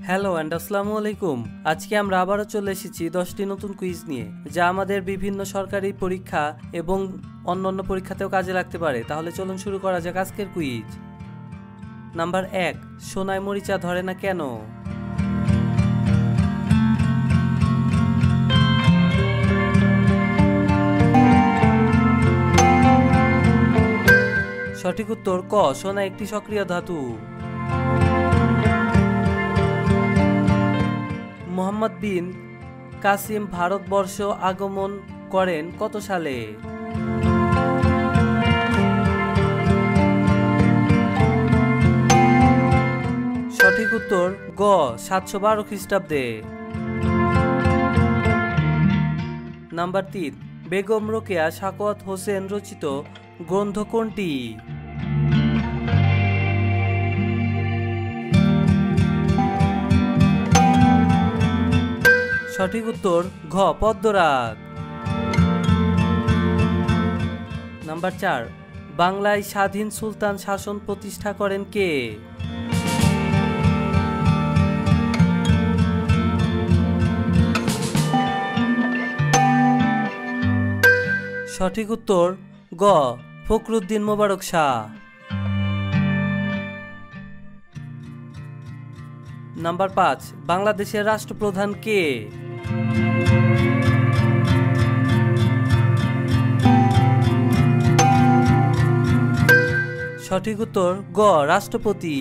Hello and আসসালামু আলাইকুম। আজকে আমরা আবারও চলে এসেছি 10টি নতুন কুইজ নিয়ে, যা আমাদের বিভিন্ন সরকারি পরীক্ষা এবং অন্যান্য পরীক্ষাতেও কাজে লাগতে পারে। তাহলে চলুন শুরু করা যাক আজকের কুইজ। নাম্বার 1, সোনায় মরিচা ধরে না কেন? সঠিক উত্তর ক, সোনা একটি সক্রিয় ধাতু। মোহাম্মদ বিন কাসিম ভারতবর্ষ আগমন করেন কত সালে? সঠিক উত্তর গ, 712 খ্রিস্টাব্দে। নাম্বার 3, বেগম রোকেয়া সাখাওয়াত হোসেন রচিত গ্রন্থ কোনটি? সঠিক উত্তর ঘ, পদ্মরাগ। নাম্বার 4, বাংলায় স্বাধীন সুলতান শাসন প্রতিষ্ঠা করেন কে? সঠিক উত্তর গ, ফখরুদ্দিন মোবারক শাহ। নাম্বার 5, বাংলাদেশের রাষ্ট্রপ্রধান কে? সঠিক উত্তর গ, রাষ্ট্রপতি।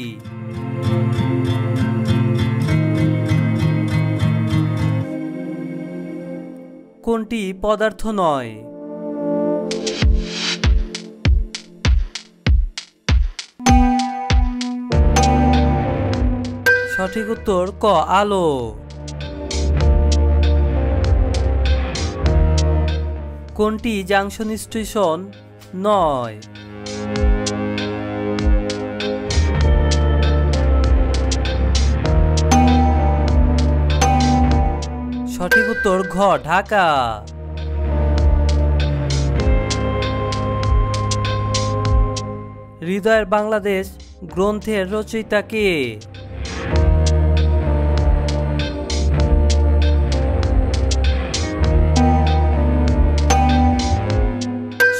কোনটি পদার্থ নয়? সঠিক উত্তর ক, আলো। কোনটি জাংশন স্টেশন নয়? সঠিক উত্তর ঘ, ঢাকা। হৃদয়ের বাংলাদেশ গ্রন্থের রচয়িতা কে?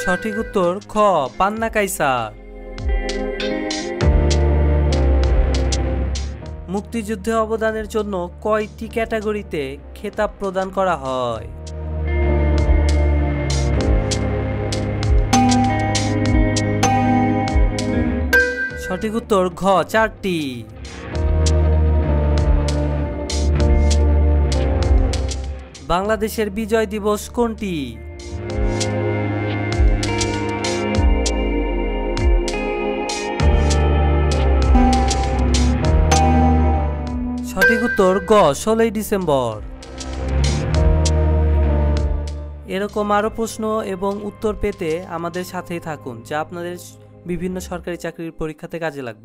সঠিক উত্তর খ, পান্না কাইসার। মুক্তিযুদ্ধে অবদানের জন্য কয়টি ক্যাটাগরিতে খেতাব প্রদান করা হয়? সঠিক উত্তর ঘ, 4টি। বাংলাদেশের বিজয় দিবস কোনটি? সঠিক উত্তর গ, 16ই ডিসেম্বর। এরকম আরো প্রশ্ন এবং উত্তর পেতে আমাদের সাথেই থাকুন, যা আপনাদের বিভিন্ন সরকারি চাকরির পরীক্ষাতে কাজে লাগবে।